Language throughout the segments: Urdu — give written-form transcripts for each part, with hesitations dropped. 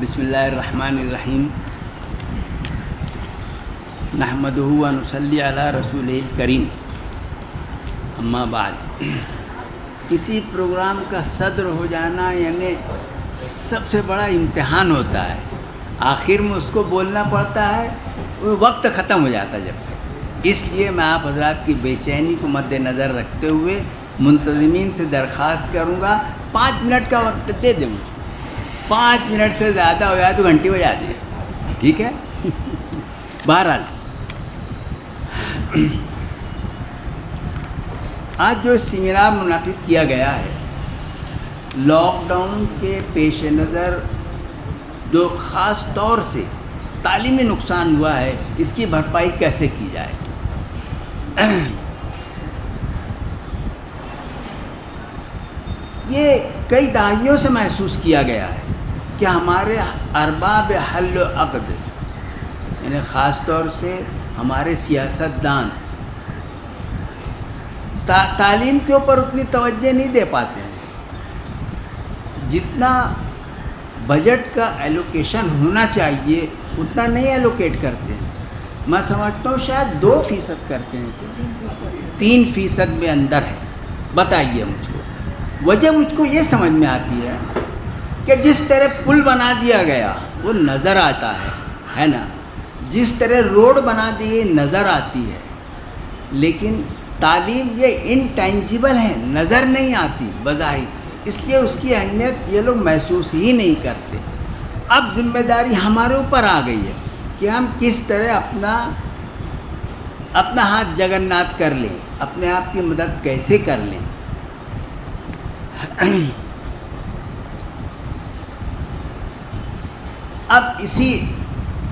بسم اللہ الرحمن الرحیم نحمدہ و نصلی علی رسولہ الکریم اما بعد. کسی پروگرام کا صدر ہو جانا یعنی سب سے بڑا امتحان ہوتا ہے. آخر میں اس کو بولنا پڑتا ہے، وہ وقت ختم ہو جاتا ہے جب تک. اس لیے میں آپ حضرات کی بے چینی کو مد نظر رکھتے ہوئے منتظمین سے درخواست کروں گا 5 منٹ کا وقت دے دیں مجھے. 5 منٹ سے زیادہ ہو جائے تو گھنٹی بجا دیں، ٹھیک ہے؟ بہرحال آج جو سیمینار منعقد کیا گیا ہے، لاک ڈاؤن کے پیش نظر جو خاص طور سے تعلیمی نقصان ہوا ہے، اس کی بھرپائی کیسے کی جائے. یہ کئی دہائیوں سے محسوس کیا گیا ہے کہ ہمارے ارباب حل و عقد یعنی خاص طور سے ہمارے سیاست دان تعلیم کے اوپر اتنی توجہ نہیں دے پاتے ہیں. جتنا بجٹ کا ایلوکیشن ہونا چاہیے اتنا نہیں ایلوکیٹ کرتے ہیں. میں سمجھتا ہوں شاید 2% کرتے ہیں، 3% میں اندر ہے. بتائیے مجھ کو وجہ. مجھ کو یہ سمجھ میں آتی ہے کہ جس طرح پل بنا دیا گیا وہ نظر آتا ہے نا، جس طرح روڈ بنا دی نظر آتی ہے، لیکن تعلیم یہ انٹینجیبل ہے، نظر نہیں آتی بظاہر. اس لیے اس کی اہمیت یہ لوگ محسوس ہی نہیں کرتے. اب ذمہ داری ہمارے اوپر آ گئی ہے کہ ہم کس طرح اپنا ہاتھ جگنناتھ کر لیں، اپنے آپ کی مدد کیسے کر لیں. اب اسی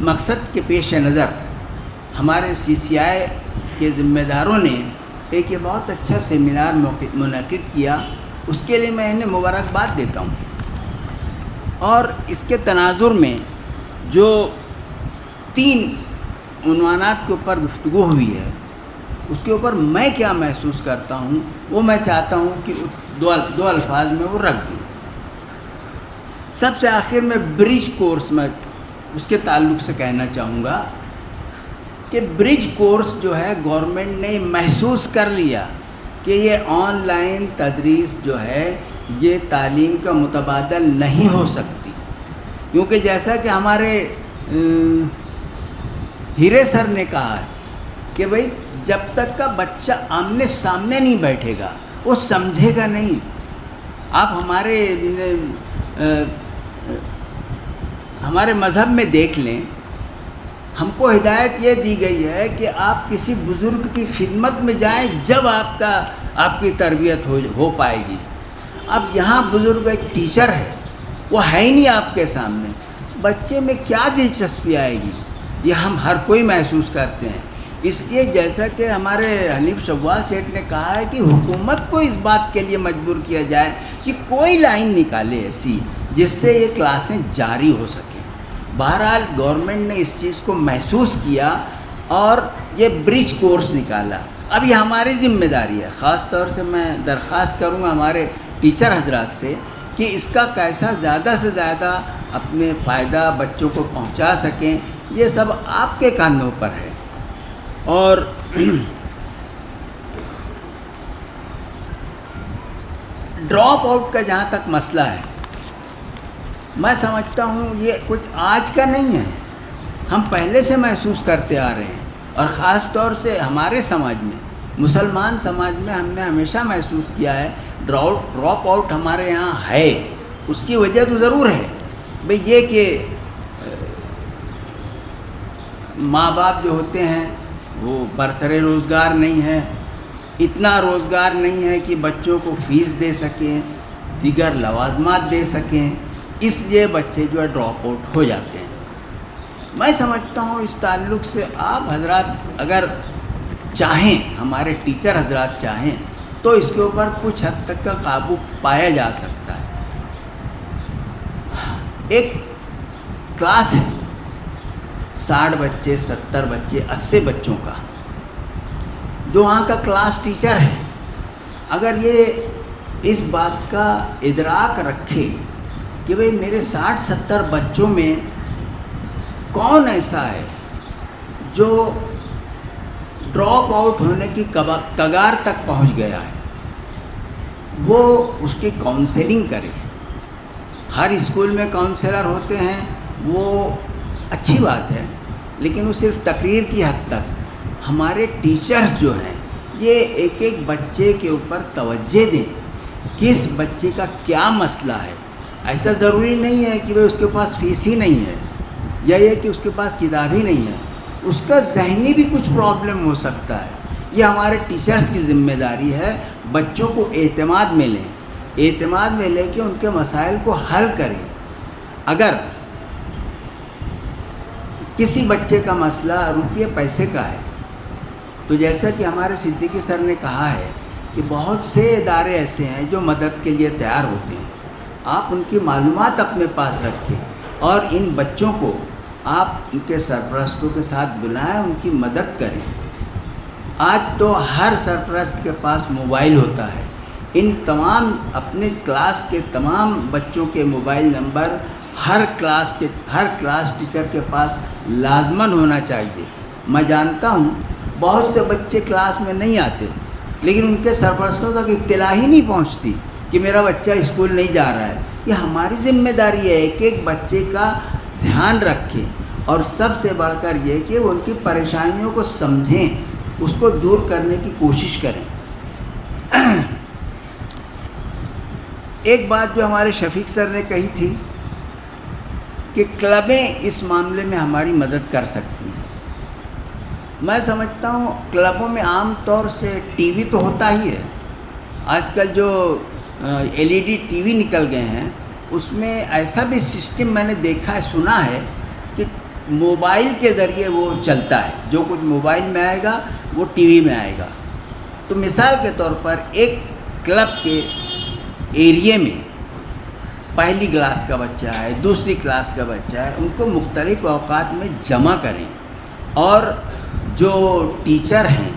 مقصد کے پیش نظر ہمارے CCI کے ذمہ داروں نے ایک یہ بہت اچھا سیمینار منعقد کیا. اس کے لیے میں انہیں مبارکباد دیتا ہوں. اور اس کے تناظر میں جو 3 عنوانات کے اوپر گفتگو ہوئی ہے، اس کے اوپر میں کیا محسوس کرتا ہوں وہ میں چاہتا ہوں کہ دو الفاظ میں وہ رکھ دوں. سب سے آخر میں برج کورس میں اس کے تعلق سے کہنا چاہوں گا کہ برج کورس جو ہے گورنمنٹ نے محسوس کر لیا کہ یہ آن لائن تدریس جو ہے یہ تعلیم کا متبادل نہیں ہو سکتی. کیونکہ جیسا کہ ہمارے ہیرے سر نے کہا ہے کہ بھئی جب تک کا بچہ آمنے سامنے نہیں بیٹھے گا وہ سمجھے گا نہیں. آپ ہمارے مذہب میں دیکھ لیں، ہم کو ہدایت یہ دی گئی ہے کہ آپ کسی بزرگ کی خدمت میں جائیں جب آپ کی تربیت ہو پائے گی. اب یہاں بزرگ ایک ٹیچر ہے، وہ ہے ہی نہیں آپ کے سامنے، بچے میں کیا دلچسپی آئے گی؟ یہ ہم ہر کوئی محسوس کرتے ہیں. اس لیے جیسا کہ ہمارے حنیف شوال سیٹھ نے کہا ہے کہ حکومت کو اس بات کے لیے مجبور کیا جائے کہ کوئی لائن نکالے ایسی جس سے یہ کلاسیں جاری ہو سکیں. بہرحال گورنمنٹ نے اس چیز کو محسوس کیا اور یہ برج کورس نکالا. اب یہ ہماری ذمہ داری ہے. خاص طور سے میں درخواست کروں گا ہمارے ٹیچر حضرات سے کہ اس کا کیسا زیادہ سے زیادہ اپنے فائدہ بچوں کو پہنچا سکیں. یہ سب آپ کے کاندھوں پر ہے. اور ڈراپ آؤٹ کا جہاں تک مسئلہ ہے، میں سمجھتا ہوں یہ کچھ آج کا نہیں ہے، ہم پہلے سے محسوس کرتے آ رہے ہیں. اور خاص طور سے ہمارے سماج میں، مسلمان سماج میں ہم نے ہمیشہ محسوس کیا ہے ڈراپ آؤٹ ہمارے یہاں ہے. اس کی وجہ تو ضرور ہے بھئی یہ کہ ماں باپ جو ہوتے ہیں وہ برسر روزگار نہیں ہے، اتنا روزگار نہیں ہے کہ بچوں کو فیس دے سکیں، دیگر لوازمات دے سکیں. اس لیے بچے جو ہے ڈراپ آؤٹ ہو جاتے ہیں. میں سمجھتا ہوں اس تعلق سے آپ حضرات اگر چاہیں، ہمارے ٹیچر حضرات چاہیں تو اس کے اوپر کچھ حد تک کا قابو پایا جا سکتا ہے. ایک کلاس ہے 60 بچے، 70 بچے، 80 بچوں کا، جو وہاں کا کلاس ٹیچر ہے، اگر یہ اس بات کا ادراک رکھے کہ بھئی میرے 60-70 بچوں میں کون ایسا ہے جو ڈراپ آؤٹ ہونے کی کگار تک پہنچ گیا ہے، وہ اس کی کاؤنسلنگ کرے. ہر اسکول میں کاؤنسلر ہوتے ہیں، وہ اچھی بات ہے، لیکن وہ صرف تقریر کی حد تک. ہمارے ٹیچرز جو ہیں یہ ایک ایک بچے کے اوپر توجہ دیں، کس بچے کا کیا مسئلہ ہے. ایسا ضروری نہیں ہے کہ بھئی اس کے پاس فیس ہی نہیں ہے، یا یہ کہ اس کے پاس کتاب ہی نہیں ہے، اس کا ذہنی بھی کچھ پرابلم ہو سکتا ہے. یہ ہمارے ٹیچرز کی ذمہ داری ہے. بچوں کو اعتماد میں لیں، اعتماد میں لے کے ان کے مسائل کو حل کریں. اگر کسی بچے کا مسئلہ روپیے پیسے کا ہے تو جیسا کہ ہمارے صدیقی سر نے کہا ہے کہ بہت سے ادارے ایسے ہیں جو مدد کے لیے تیار ہوتے ہیں. آپ ان کی معلومات اپنے پاس رکھیں اور ان بچوں کو آپ ان کے سرپرستوں کے ساتھ بلائیں، ان کی مدد کریں. آج تو ہر سرپرست کے پاس موبائل ہوتا ہے. ان تمام اپنے کلاس کے تمام بچوں کے موبائل نمبر ہر کلاس ٹیچر کے پاس لازماً ہونا چاہیے. میں جانتا ہوں بہت سے بچے کلاس میں نہیں آتے، لیکن ان کے سرپرستوں تک اطلاع ہی نہیں پہنچتی کہ میرا بچہ اسکول نہیں جا رہا ہے. یہ ہماری ذمہ داری ہے ایک ایک بچے کا دھیان رکھیں، اور سب سے بڑھ کر یہ کہ وہ ان کی پریشانیوں کو سمجھیں، اس کو دور کرنے کی کوشش کریں. ایک بات جو ہمارے شفیق سر نے کہی تھی کہ کلبیں اس معاملے میں ہماری مدد کر سکتی ہیں. میں سمجھتا ہوں کلبوں میں عام طور سے ٹی وی تو ہوتا ہی ہے. آج کل جو LED ٹی وی نکل گئے ہیں اس میں ایسا بھی سسٹم میں نے دیکھا ہے، سنا ہے کہ موبائل کے ذریعے وہ چلتا ہے. جو کچھ موبائل میں آئے گا وہ ٹی وی میں آئے گا. تو مثال کے طور پر ایک کلب کے ایریے میں پہلی کلاس کا بچہ ہے، دوسری کلاس کا بچہ ہے، ان کو مختلف اوقات میں جمع کریں، اور جو ٹیچر ہیں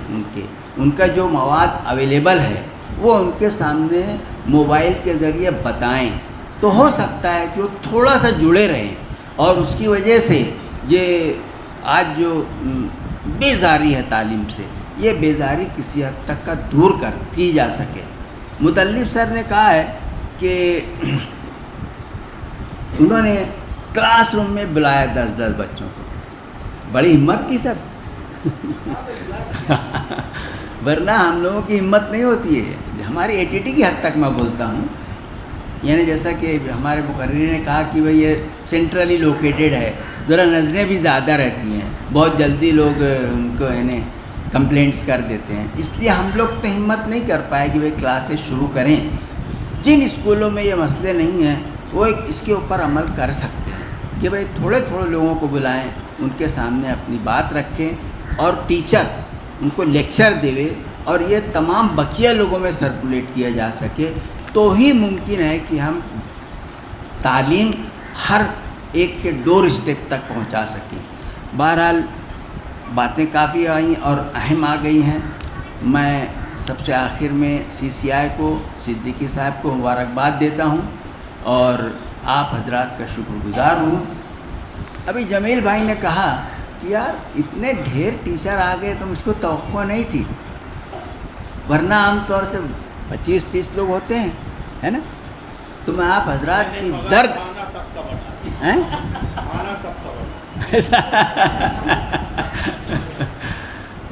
ان کا جو مواد اویلیبل ہے وہ ان کے سامنے موبائل کے ذریعے بتائیں. تو ہو سکتا ہے کہ وہ تھوڑا سا جڑے رہیں، اور اس کی وجہ سے یہ آج جو بیزاری ہے تعلیم سے، یہ بیزاری کسی حد تک کا دور کی جا سکے. متعلق سر نے کہا ہے کہ انہوں نے کلاس روم میں بلایا 10 بچوں کو. بڑی ہمت کی سر. ورنہ ہم لوگوں کی ہمت نہیں ہوتی ہے. ہماری ایٹیٹی کی حد تک میں بولتا ہوں، یعنی جیسا کہ ہمارے مقرری نے کہا کہ بھئی یہ سینٹرلی لوکیٹڈ ہے، ذرا نظریں بھی زیادہ رہتی ہیں، بہت جلدی لوگ ان کو یعنی کمپلینٹس کر دیتے ہیں. اس لیے ہم لوگ تو ہمت نہیں کر پائے کہ بھئی کلاسز شروع کریں. جن اسکولوں میں یہ مسئلے نہیں ہیں وہ اس کے اوپر عمل کر سکتے ہیں کہ بھئی تھوڑے لوگوں کو بلائیں، ان کے سامنے اپنی بات رکھیں، اور ٹیچر ان کو لیکچر دے، اور یہ تمام بقیہ لوگوں میں سرکولیٹ کیا جا سکے. تو ہی ممکن ہے کہ ہم تعلیم ہر ایک کے ڈور اسٹیپ تک پہنچا سکیں. بہرحال باتیں کافی آئیں اور اہم آ گئی ہیں. میں سب سے آخر میں CCI کو، صدیقی صاحب کو مبارکباد دیتا ہوں، اور آپ حضرات کا شکر گزار ہوں. ابھی جمیل بھائی نے کہا کہ یار اتنے ڈھیر ٹیچر آ گئے تو مجھ کو توقع نہیں تھی، ورنہ عام طور سے 25-30 لوگ ہوتے ہیں، ہے نا. تو میں آپ حضرات کی درد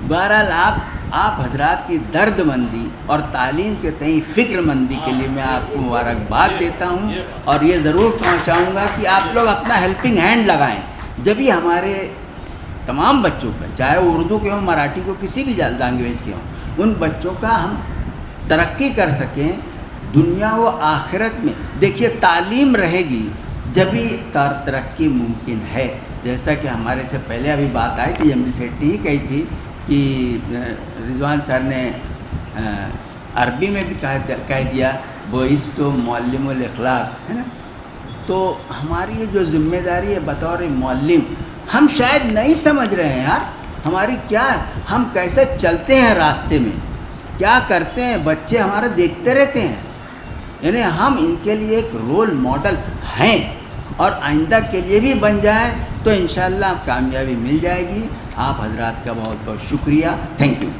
بہرحال آپ حضرات کی درد مندی اور تعلیم کے تئیں فکر مندی کے لیے میں آپ کو مبارکباد دیتا ہوں، اور یہ ضرور پہنچاؤں گا کہ آپ لوگ اپنا ہیلپنگ ہینڈ لگائیں. جبھی ہمارے تمام بچوں کا، چاہے وہ اردو کے ہوں، مراٹھی کو، کسی بھی لینگویج کے ہوں، ان بچوں کا ہم ترقی کر سکیں دنیا و آخرت میں. دیکھیے تعلیم رہے گی جبھی ترقی ممکن ہے. جیسا کہ ہمارے سے پہلے ابھی بات آئی تھی، جمیل سیٹھی ہی کہی تھی کہ رضوان سر نے عربی میں بھی کہہ دیا بوئس تو معلم الاخلاق، ہے نا. تو ہماری یہ جو ذمہ داری ہے بطور معلم، ہم شاید نہیں سمجھ رہے ہیں یار ہماری کیا ہے، ہم کیسے چلتے ہیں راستے میں، کیا کرتے ہیں، بچے ہمارے دیکھتے رہتے ہیں. یعنی ہم ان کے لیے ایک رول ماڈل ہیں، اور آئندہ کے لیے بھی بن جائیں تو انشاءاللہ کامیابی مل جائے گی۔ آپ حضرات کا بہت بہت شکریہ، تھینک یو۔